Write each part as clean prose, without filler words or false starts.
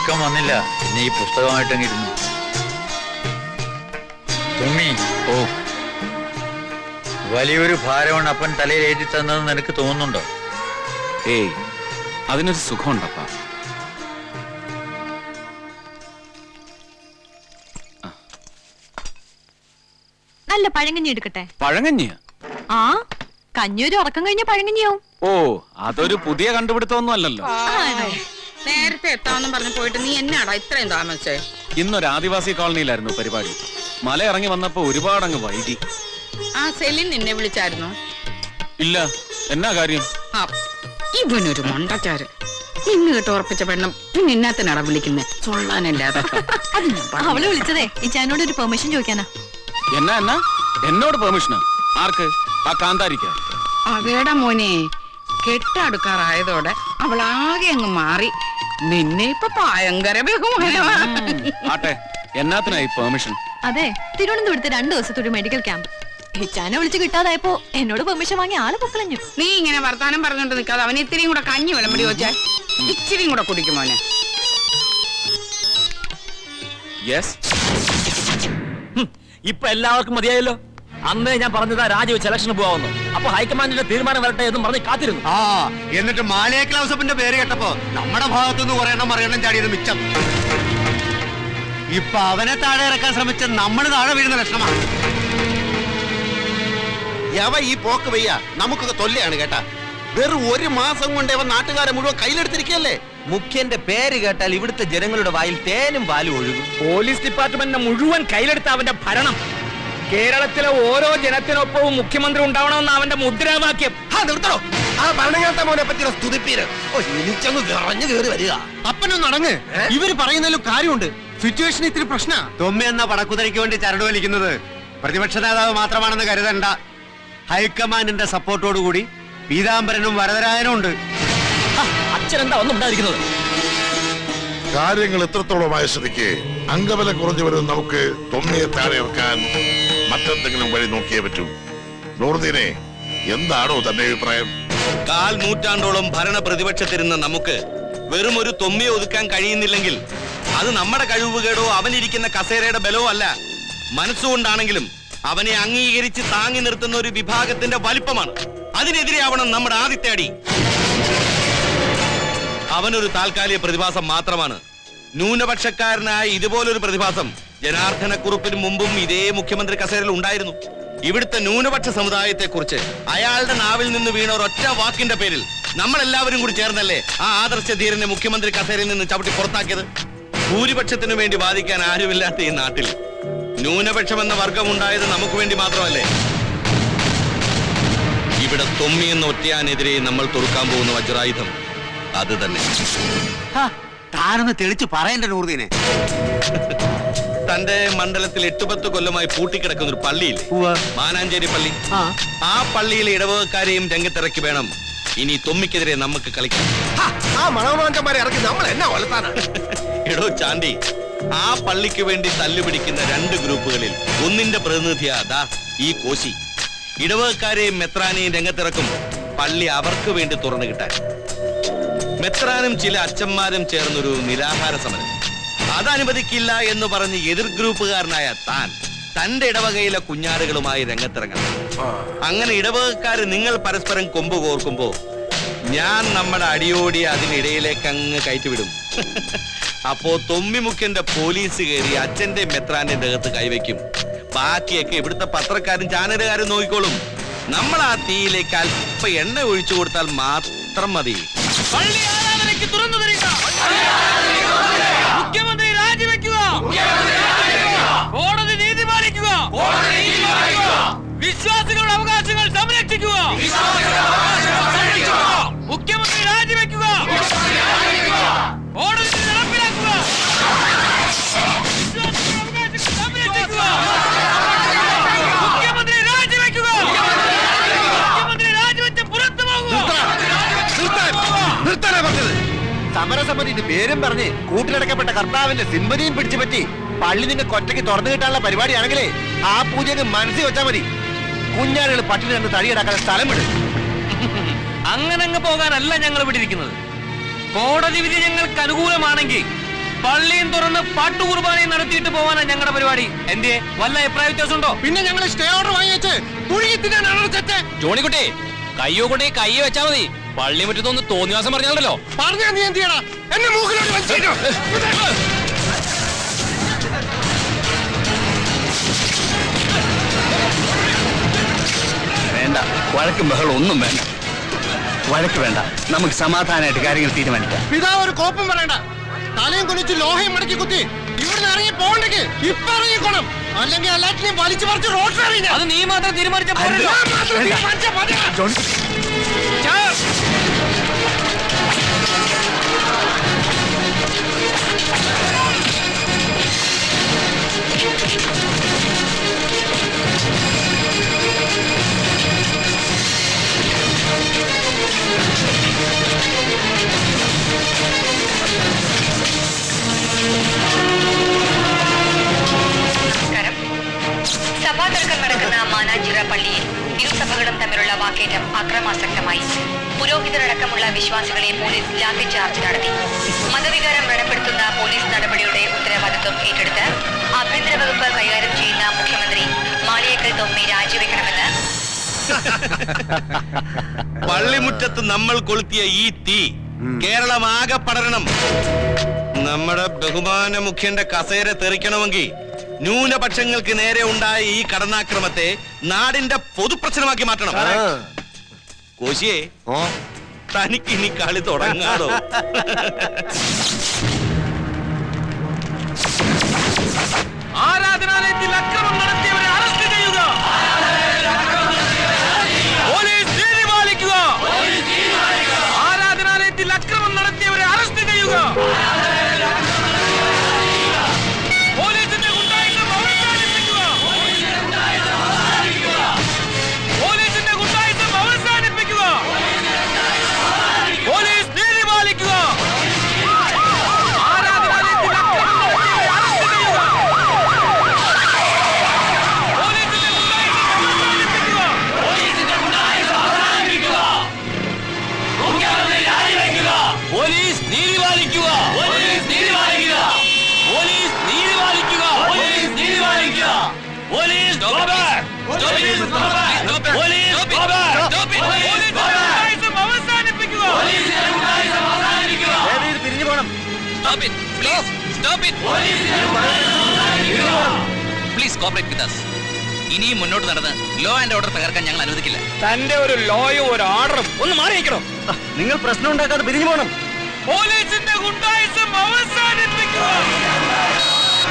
ഉറക്കം വന്നില്ല. നീ ഈ പുസ്തകമായിട്ടങ്ങിരുന്നു. തുമ്മി. ഓ, വലിയൊരു ഭാരമാണ് അപ്പൻ തലയിൽ എഴുതി തന്നതെന്ന് നിനക്ക് തോന്നുന്നുണ്ടോ? ഏയ്, അതിനൊരു സുഖമുണ്ടപ്പ. നല്ല പഴങ്കഞ്ഞി എടുക്കട്ടെ? പഴങ്കഞ്ഞിയ? ആ, കഞ്ഞൊരു ഉറക്കം കഴിഞ്ഞ പഴങ്കഞ്ഞിയാവും. ഓ, അതൊരു പുതിയ കണ്ടുപിടുത്തമൊന്നും അല്ലല്ലോ. നേരത്തെ എത്താമെന്നും പറഞ്ഞു പോയിട്ട് നീ എന്നാടാ ഇത്രയും താമസിച്ചേ? ഇന്നൊരു ആദിവാസി കോളനിയിലായിരുന്നു പരിപാടി. മല ഇറങ്ങി വന്നപ്പോ ഒരുപാടങ്ങ് വൈകി. ആ സെലിൻ നിന്നെ വിളിച്ചായിരുന്നു? ഇല്ല. എന്നാ കാര്യം? ഇവനൊരു മണ്ടച്ചാര്. ഇന്ന് കേട്ട് ഉറപ്പിച്ച പെണ്ണം പിന്നെ എന്നാത്തിനാടാ വിളിക്കുന്നേ? ചൊള്ളാനല്ലാതെ. അവള് വിളിച്ചതേ ഇച്ചാനോട് ഒരു പെർമിഷൻ ചോദിക്കാനാ. എന്നാ എന്നോട് പെർമിഷനാ? ആർക്ക്? ആ കാന്താരിക്ക? അതേടാ മോനെ, കെട്ടടുക്കാറായതോടെ അവളാകെ അങ്ങ് മാറി. നിന്നെ ഇപ്പൊ ഭയങ്കര ബഹുമാനമാ. ആട്ടെ, എന്നാത്തിനായി പെർമിഷൻ? അതെ, തിരുവനന്തപുരത്ത് 2 ദിവസത്തെ ഒരു മെഡിക്കൽ ക്യാമ്പ്. ഇച്ചാനെ വിളിച്ച് കിട്ടാതായപ്പോ എന്നോട് പെർമിഷൻ വാങ്ങി ആള് പൊക്കളഞ്ഞു. നീ ഇങ്ങനെ വർത്താനം പറഞ്ഞോണ്ട് നിൽക്കാതെ അവന് ഇത്തിരിയും കൂടെ കഞ്ഞി വിളമ്പടി വെച്ചാൽ ഇച്ചിരിയും കൂടെ കുടിക്കും മോനെ. യെസ്. ഇപ്പൊ എല്ലാവർക്കും മതിയായല്ലോ. അന്നേ ഞാൻ പറഞ്ഞതാ രാജിവെച്ച് ഇലക്ഷന് പോവാന്ന്. അപ്പൊ ഹൈക്കമാൻഡിന്റെ തീരുമാനം വരട്ടെ എന്നും പറഞ്ഞ് കാത്തിരുന്നു. എന്നിട്ട് മാലയ ക്ലൗസപ്പിന്റെ പേര് കേട്ടപ്പോ നമ്മുടെ ഭാഗത്തുനിന്ന് കുറെ എണ്ണം മറിയണം ചാടിയത് മിച്ചം. ഇപ്പൊ അവനെ താഴെ ഇറക്കാൻ ശ്രമിച്ച നമ്മൾ താഴെ വീഴുന്ന ലക്ഷണമാണ്. യവ ഈ പോക്ക് വയ്യ നമുക്കൊക്കെ തൊല്ലയാണ് കേട്ടാ. വെറും 1 മാസം കൊണ്ട് അവൻ നാട്ടുകാരെ മുഴുവൻ കയ്യിലെടുത്തിരിക്കല്ലേ. മുഖ്യന്റെ പേര് കേട്ടാൽ ഇവിടുത്തെ ജനങ്ങളുടെ വായിൽ തേനും പാലും ഒഴുകും. പോലീസ് ഡിപ്പാർട്ട്മെന്റിനെ മുഴുവൻ കയ്യിലെടുത്ത അവന്റെ ഭരണം. കേരളത്തിലെ ഓരോ ജനത്തിനൊപ്പവും മുഖ്യമന്ത്രി ഉണ്ടാവണമെന്ന് അവന്റെ മുദ്രാവാക്യം. നിർത്തണോ ആ ഭരണങ്ങാത്ത മോനെ പറ്റിയുള്ള സ്തുതിപ്പീര്. എനിച്ചങ്ങ് വിറഞ്ഞു കയറി വരിക. അപ്പനൊന്നും അടങ്ങ്. ഇവര് പറയുന്നതിലും കാര്യമുണ്ട്. സിറ്റുവേഷൻ ഇത്തിരി പ്രശ്ന. തൊമ്മി എന്ന പടക്കുതിരയ്ക്ക് വേണ്ടി ചരട് വലിക്കുന്നത് പ്രതിപക്ഷ നേതാവ് മാത്രമാണെന്ന് കരുതണ്ട. ഹൈക്കമാൻഡിന്റെ സപ്പോർട്ടോടുകൂടി പീതാംബരനും വരദരായനും ഉണ്ട്. അച്ഛനെന്താ ഒന്നും ഉണ്ടായിരിക്കുന്നത്? കാര്യങ്ങൾ എത്രത്തോളമായ സ്ഥിതിക്ക് അംഗബലം കുറഞ്ഞു വരുന്ന നമുക്ക് തൊമ്മിയെ താഴെ ഇറക്കാൻ മറ്റെന്തെങ്കിലും വഴി നോക്കിയേ പറ്റൂ. നൂറുദ്ദീനെ, എന്താണോ തന്റെ അഭിപ്രായം? 1/4 നൂറ്റാണ്ടോളം ഭരണ പ്രതിപക്ഷത്തിരുന്ന നമുക്ക് വെറും ഒരു തൊമ്മിയെ ഒതുക്കാൻ കഴിയുന്നില്ലെങ്കിൽ അത് നമ്മുടെ കഴിവുകേടോ അവനിരിക്കുന്ന കസേരയുടെ ബലമോ അല്ല. മനസ്സുകൊണ്ടാണെങ്കിലും അവനെ അംഗീകരിച്ച് താങ്ങി നിർത്തുന്ന ഒരു വിഭാഗത്തിന്റെ വലിപ്പമാണ്. അതിനെതിരെയാവണം നമ്മുടെ ആദ്യത്തെ അടി. അവനൊരു താൽക്കാലിക പ്രതിഭാസം മാത്രമാണ്. ന്യൂനപക്ഷക്കാരനായ ഇതുപോലൊരു പ്രതിഭാസം ജനാർദ്ദനക്കുറുപ്പിന് മുമ്പും ഇതേ മുഖ്യമന്ത്രി കസേരയിൽ ഉണ്ടായിരുന്നു. ഇവിടുത്തെ ന്യൂനപക്ഷ സമുദായത്തെ കുറിച്ച് അയാളുടെ നാവിൽ നിന്ന് വീണ ഒരൊറ്റ വാക്കിന്റെ പേരിൽ നമ്മളെല്ലാവരും കൂടി ചേർന്നല്ലേ ആ ആദർശ ധീരനെ മുഖ്യമന്ത്രി കസേരയിൽ നിന്ന് ചവിട്ടി പുറത്താക്കിയത്. ഭൂരിപക്ഷത്തിനു വേണ്ടി വാദിക്കാൻ ആരുമില്ലാത്ത ഈ നാട്ടിൽ ന്യൂനപക്ഷം എന്ന വർഗം ഉണ്ടായത് നമുക്ക് വേണ്ടി മാത്രമല്ലേ? ഇവിടെ തൊമ്മി എന്ന ഒറ്റയാനെതിരെ നമ്മൾ തൊടുക്കാൻ പോകുന്ന വജ്രായുധം അത് തന്നെ. താനൊന്ന് തെളിച്ച് പറയണ്ട നൂറുദ്ദീനെ. തന്റെ മണ്ഡലത്തിൽ 8-10 കൊല്ലമായി പൂട്ടിക്കിടക്കുന്ന ഒരു പള്ളിയില്ലേ, മാനാഞ്ചേരി പള്ളി. ആ പള്ളിയിലെ ഇടവകക്കാരെയും രംഗത്തിറക്കി വേണം ഇനി തൊമ്മിക്കെതിരെ നമുക്ക് കളിക്കാം. ആ മണവമാഞ്ചന്മാരെ ഇറക്കി നമ്മൾ എന്നാ വളർത്താനാണ്? എടോ ചാണ്ടി, ആ പള്ളിക്ക് വേണ്ടി തല്ലുപിടിക്കുന്ന 2 ഗ്രൂപ്പുകളിൽ ഒന്നിന്റെ പ്രതിനിധിയാ ദാ ഈ കോശി. ഇടവകക്കാരെയും മെത്രാനെയും രംഗത്തിറക്കും പള്ളി അവർക്ക് വേണ്ടി തുറന്നു കിട്ടാൻ. മെത്രാനും ചില അച്ഛന്മാരും ചേർന്നൊരു നിരാഹാര സമരം അതനുവദിക്കില്ല എന്ന് പറഞ്ഞ് എതിർ ഗ്രൂപ്പുകാരനായ താൻ തന്റെ ഇടവകയിലെ കുഞ്ഞാടുകളുമായി രംഗത്തിറങ്ങണം. അങ്ങനെ ഇടവകക്കാര് നിങ്ങൾ പരസ്പരം കൊമ്പ് കോർക്കുമ്പോ ഞാൻ നമ്മുടെ അടിയോടി അതിനിടയിലേക്ക് അങ്ങ് കയറ്റിവിടും. അപ്പോ തൊമ്മിമുഖ്യന്റെ പോലീസ് കയറി അച്ഛന്റെ മെത്രാന്റെ ദേഹത്ത് കൈവയ്ക്കും. ബാക്കിയൊക്കെ ഇവിടുത്തെ പത്രക്കാരും ചാനലുകാരും നോക്കിക്കോളും. നമ്മൾ ആ തീയിലേക്ക് അല്പ എണ്ണ ഒഴിച്ചു കൊടുത്താൽ മാത്രം മതി. പള്ളി ആരാധനയ്ക്ക് തുറന്നു തരിക. മുഖ്യമന്ത്രി രാജിവെക്കുക. കോടതി നീതി പാലിക്കുക. വിശ്വാസികളുടെ അവകാശങ്ങൾ സംരക്ഷിക്കുക. മുഖ്യമന്ത്രി രാജിവെക്കുക. കോടതി നടപ്പിലാക്കുക. വിശ്വാസികളുടെ അവകാശങ്ങൾ സംരക്ഷിക്കുക. മുഖ്യമന്ത്രി രാജിവെക്കുക. മുഖ്യമന്ത്രി രാജിവെച്ച് പുറത്തു പോകുക. സമരസമിതിന്റെ പേരും പറഞ്ഞ് കൂട്ടിലടക്കപ്പെട്ട കർത്താവിന്റെ സിമ്പതിയും പിടിച്ചു പറ്റി പള്ളി നിങ്ങൾക്ക് ഒറ്റയ്ക്ക് തുറന്നു കിട്ടാനുള്ള പരിപാടിയാണെങ്കിലേ ആ പൂജക്ക് മനസ്സിൽ വെച്ചാൽ മതി. കുഞ്ഞാടുകൾ പട്ടിണി കണ്ട് തടിയിടാക്കാൻ സ്ഥലം വിടും. അങ്ങനെ അങ്ങ് പോകാനല്ല ഞങ്ങൾ ഇവിടെ ഇരിക്കുന്നത്. കോടതി വിധി ഞങ്ങൾക്ക് അനുകൂലമാണെങ്കിൽ പള്ളിയും തുറന്ന് പാട്ടുകുർബാനയും നടത്തിയിട്ട് പോവാനാ ഞങ്ങളുടെ പരിപാടി. എന്തേ വല്ല അഭിപ്രായ വ്യത്യാസം ഉണ്ടോ? പിന്നെ ഞങ്ങൾ സ്റ്റേ ഓർഡർ വാങ്ങിച്ച് പുഴുകി തിന്നാനാണോ തെറ്റ്? ജോണിക്കുട്ടി കയ്യോ കൊണ്ടേ കയ്യെ വെച്ചാ മതി. പള്ളി മുറ്റത്തൊന്ന് തോന്നിവാസം പറഞ്ഞാലോ. പറഞ്ഞാ നീ എന്ത് ചെയ്യടാ? എന്നെ മൂക്കിലോട്ട് വലിച്ചേക്കോ. വേണ്ട, വഴക്കും ബഹളം ഒന്നും വേണ്ട. വഴക്ക് വേണ്ട, നമുക്ക് സമാധാനമായിട്ട് കാര്യങ്ങൾ തീരുമാനിക്കാം. പിതാവ് ഒരു കോപ്പം പറയണ്ട. തലയും കുനിച്ച് ലോഹയും മടക്കി കുത്തി ഇവിടുന്ന് ഇറങ്ങി പോകണ്ടെങ്കിൽ ഇപ്പൊ ഇറങ്ങിക്കോണം. അല്ലെങ്കിൽ എല്ലാറ്റിനെയും വലിച്ചു പറിച്ച് റോഡ്. അത് നീ മാത്രം തീരുമാനിച്ച നമസ്കാരം. സഭാതർക്കം നടക്കുന്ന മാനാഞ്ചിറ പള്ളിയിൽ ഇരുസഭകളും തമ്മിലുള്ള വാക്കേറ്റം അക്രമാസക്തമായി. പുരോഹിതരടക്കമുള്ള വിശ്വാസികളെ പോലീസ് ലാത്തി ചാർജ് നടത്തി. മതവികാരം വ്രണപ്പെടുത്തുന്ന പോലീസ് നടപടിയുടെ ഉത്തരവാദിത്വം ഏറ്റെടുത്ത് ആഭ്യന്തര വകുപ്പ് കൈകാര്യം ചെയ്യുന്ന മുഖ്യമന്ത്രി മാളിയേക്കൽ തൊമ്മി രാജിവെക്കണമെന്ന് പള്ളിമുറ്റത്ത് നമ്മൾ കൊളുത്തിയ ഈ തീ കേരളമാകെ പടരണം. നമ്മുടെ ബഹുമാന മുഖ്യന്റെ കസേര തെറിക്കണമെങ്കിൽ ന്യൂനപക്ഷങ്ങൾക്ക് നേരെ ഉണ്ടായ ഈ കടന്നാക്രമത്തെ നാടിന്റെ പൊതുപ്രശ്നമാക്കി മാറ്റണം. കോശിയെ, തനിക്ക് ഇനി കളി തുടങ്ങാതോ? ആരാധനാലയത്തിൽ അക്രമം നടത്തിയവരെ അറസ്റ്റ് ചെയ്യുക. പോലീസ് നീതി പാലിക്കുക. ആരാധനാലയത്തിൽ അക്രമം നടത്തിയവരെ അറസ്റ്റ് ചെയ്യുക. പോലീസിന്റെ ഗുണ്ടായിസം അവസാനിപ്പിക്കുക. പോലീസിന്റെ ഗുണ്ടായിസം അവസാനിപ്പിക്കുക. പോലീസ് നീതി പാലിക്കുക. ആരാധനാലയത്തിൽ അക്രമം നടത്തിയവരെ അറസ്റ്റ് ചെയ്യുക. പോലീസ് നീതി പാലിക്കുക. പോലീസ് നീതി പാലിക്കുക. പോലീസ് നീതി പാലിക്കുക. പോലീസ് നീതി പാലിക്കുക. Police go back. Police go back. Police go back. Police ഗുണ്ടായിസം അവസാനിപ്പിക്കുക. പോലീസിന്റെ ഗുണ്ടായിസം അവസാനിപ്പിക്കുക. പിരിഞ്ഞു പോണം. Stop it. Please stop it. Please cooperate with us. ഇനിയും മുന്നോട്ട് നടന്ന് ലോ ആൻഡ് ഓർഡർ തകർക്കാൻ ഞങ്ങൾ അനുവദിക്കില്ല. തന്റെ ഒരു ലോയും ഒരു ഓർഡറും ഒന്ന് മാറി നിൽക്കണോ? നിങ്ങൾ പ്രശ്നം ഉണ്ടാക്കാതെ പിരിഞ്ഞു പോണം. പോലീസിന്റെ ഗുണ്ടായിസം അവസാനിപ്പിക്കുക.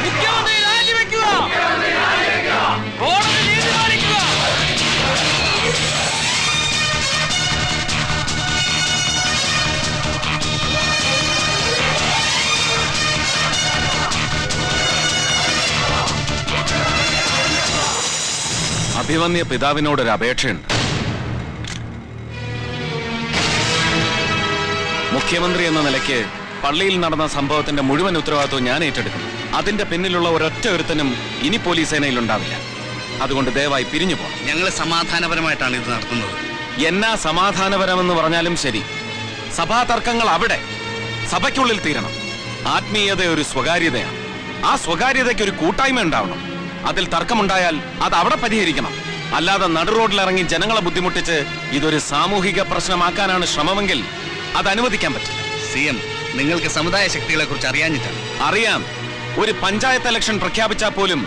മുഖ്യമന്ത്രി രാജിവെക്കുക. കോടതി നീതി പാലിക്കുക. അഭിമന്യ പിതാവിനോടൊരു അപേക്ഷയുണ്ട്. മുഖ്യമന്ത്രി എന്ന നിലയ്ക്ക് പള്ളിയിൽ നടന്ന സംഭവത്തിന്റെ മുഴുവൻ ഉത്തരവാദിത്വം ഞാൻ ഏറ്റെടുക്കുന്നു. അതിന്റെ പിന്നിലുള്ള ഒരൊറ്റ ഒരുത്തനും ഇനി പോലീസ് സേനയിൽ ഉണ്ടാവില്ല. അതുകൊണ്ട് ദയവായി പിരിഞ്ഞു പോകണം. ഞങ്ങൾ സമാധാനപരമായിട്ടാണ് ഇത് നടത്തുന്നത്. എന്നാ സമാധാനപരമെന്ന് പറഞ്ഞാലും ശരി, സഭാ തർക്കങ്ങൾ അവിടെ സഭയ്ക്കുള്ളിൽ തീരണം. ആത്മീയത ഒരു സ്വകാര്യതയാണ്. ആ സ്വകാര്യതയ്ക്ക് ഒരു കൂട്ടായ്മ ഉണ്ടാവണം. അതിൽ തർക്കമുണ്ടായാൽ അത് അവിടെ പരിഹരിക്കണം. അല്ലാതെ നടുറോഡിലിറങ്ങി ജനങ്ങളെ ബുദ്ധിമുട്ടിച്ച് ഇതൊരു സാമൂഹിക പ്രശ്നമാക്കാനാണ് ശ്രമമെങ്കിൽ അത് അനുവദിക്കാൻ പറ്റില്ല. CM, നിങ്ങൾക്ക് സമുദായ ശക്തികളെ കുറിച്ച് അറിയാഞ്ഞിട്ടാണ്. അറിയാം. ഒരു പഞ്ചായത്ത് ഇലക്ഷൻ പ്രഖ്യാപിച്ചാൽ പോലും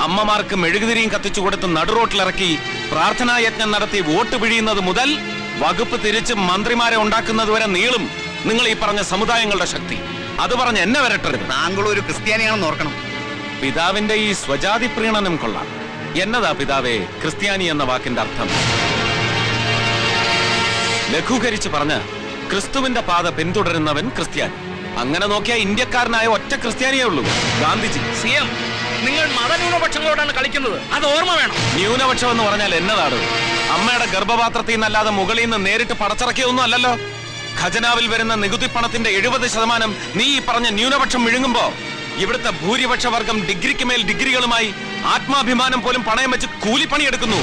അമ്മമാർക്ക് മെഴുകുതിരിയും കത്തിച്ചു കൊടുത്ത് നടുറോട്ടിലിറക്കി പ്രാർത്ഥനാ യജ്ഞം നടത്തി വോട്ട് പിഴിയുന്നത് മുതൽ വകുപ്പ് തിരിച്ച് മന്ത്രിമാരെ ഉണ്ടാക്കുന്നത് വരെ നീളും നിങ്ങൾ ഈ പറഞ്ഞ സമുദായങ്ങളുടെ ശക്തി. അത് പറഞ്ഞ് എന്നെ വരട്ടരുത്. താങ്കൾ ഒരു ക്രിസ്ത്യാനിയാണെന്ന് ഓർക്കണം. പിതാവിന്റെ ഈ സ്വജാതി പ്രീണനം കൊള്ളാം. എന്നതാ പിതാവേ ക്രിസ്ത്യാനി എന്ന വാക്കിന്റെ അർത്ഥം? ലഘൂകരിച്ച് പറഞ്ഞ ക്രിസ്തുവിന്റെ പാത പിന്തുടരുന്നവൻ ക്രിസ്ത്യാനി. അങ്ങനെ നോക്കിയാൽ ഇന്ത്യക്കാരനായ ഒറ്റ ക്രിസ്ത്യാനിയേ ഉള്ളൂ, ഗാന്ധിജി. CM, നിങ്ങൾ മതന്യൂനപക്ഷങ്ങളോടാണ് കളിക്കുന്നത്. അത് ഓർമ്മ വേണം. ന്യൂനപക്ഷം എന്ന് പറഞ്ഞാൽ എന്നതാണ്? അമ്മയുടെ ഗർഭപാത്രത്തിൽ നിന്നല്ലാതെ മുകളിൽ നിന്ന് നേരിട്ട് പടച്ചിറക്കിയൊന്നും അല്ലല്ലോ. ഖജനാവിൽ വരുന്ന നികുതി പണത്തിന്റെ 70% നീ ഈ പറഞ്ഞ ന്യൂനപക്ഷം വിഴുങ്ങുമ്പോ ഇവിടുത്തെ ഭൂരിപക്ഷ വർഗം ഡിഗ്രിക്ക് മേൽ ഡിഗ്രികളുമായി ആത്മാഭിമാനം പോലും പണയം വെച്ച് കൂലിപ്പണിയെടുക്കുന്നു.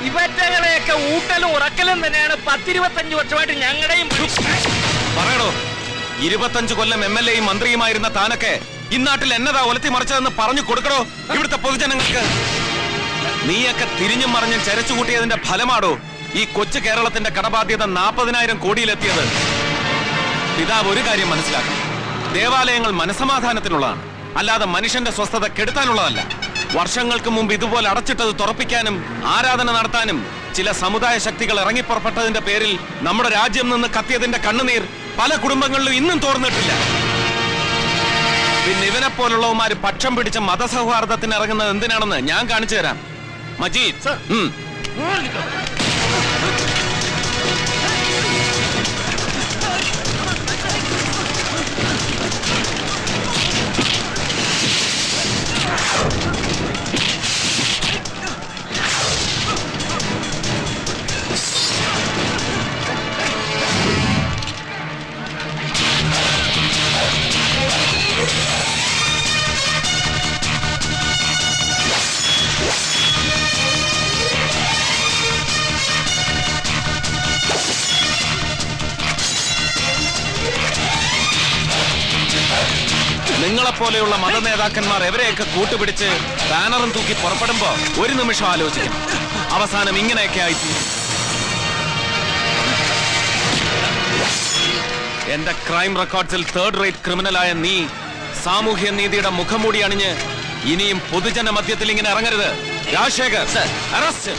ഇവറ്റകളെയൊക്കെ ഊട്ടലും ഉറക്കലും തന്നെയാണ് 10-25 വർഷമായിട്ട് ഞങ്ങളുടെയും. പറയണോ, 25 കൊല്ലം MLA യും മന്ത്രിയുമായിരുന്ന താനൊക്കെ ഇന്നാട്ടിൽ എന്നതാ ഒലത്തി മറിച്ചതെന്ന് പറഞ്ഞു കൊടുക്കണോ ഇവിടുത്തെ പൊതുജനങ്ങൾക്ക്? നീയൊക്കെ തിരിഞ്ഞും മറിഞ്ഞും ചരച്ചുകൂട്ടിയതിന്റെ ഫലമാടോ ഈ കൊച്ചു കേരളത്തിന്റെ കടബാധ്യത 40,000 കോടിയിലെത്തിയത്. പിതാവ് ഒരു കാര്യം മനസ്സിലാക്കണം, ദേവാലയങ്ങൾ മനസമാധാനത്തിനുള്ളതാണ്, അല്ലാതെ മനുഷ്യന്റെ സ്വസ്ഥത കെടുത്താനുള്ളതല്ല. വർഷങ്ങൾക്ക് മുമ്പ് ഇതുപോലെ അടച്ചിട്ടത് തുറപ്പിക്കാനും ആരാധന നടത്താനും ചില സമുദായ ശക്തികൾ ഇറങ്ങിപ്പുറപ്പെട്ടതിന്റെ പേരിൽ നമ്മുടെ രാജ്യം നിന്ന് കത്തിയതിന്റെ കണ്ണുനീർ പല കുടുംബങ്ങളിലും ഇന്നും തോർന്നിട്ടില്ല. പിന്നെ ഇവനെ പോലുള്ളവന്മാര് പക്ഷം പിടിച്ച മതസൗഹാർദ്ദത്തിന് ഇറങ്ങുന്നത് എന്തിനാണെന്ന് ഞാൻ കാണിച്ചു തരാം. മജീദ്, നിങ്ങളെപ്പോലെയുള്ള മതനേതാക്കന്മാർ എവരെയൊക്കെ കൂട്ടുപിടിച്ച് ബാനറും തൂക്കി പുറപ്പെടുമ്പോ ഒരു നിമിഷം ആലോചിക്കണം, അവസാനം ഇങ്ങനെയൊക്കെ ആയിത്തീരും. എന്റെ ക്രൈം റെക്കോർഡ്സിൽ 3rd റേറ്റ് ക്രിമിനലായ നീ സാമൂഹ്യ നീതിയുടെ മുഖംമൂടി അണിഞ്ഞ് ഇനിയും പൊതുജന മധ്യത്തിൽ ഇങ്ങനെ ഇറങ്ങരുത്. രാജശേഖർ, അറസ്റ്റ്.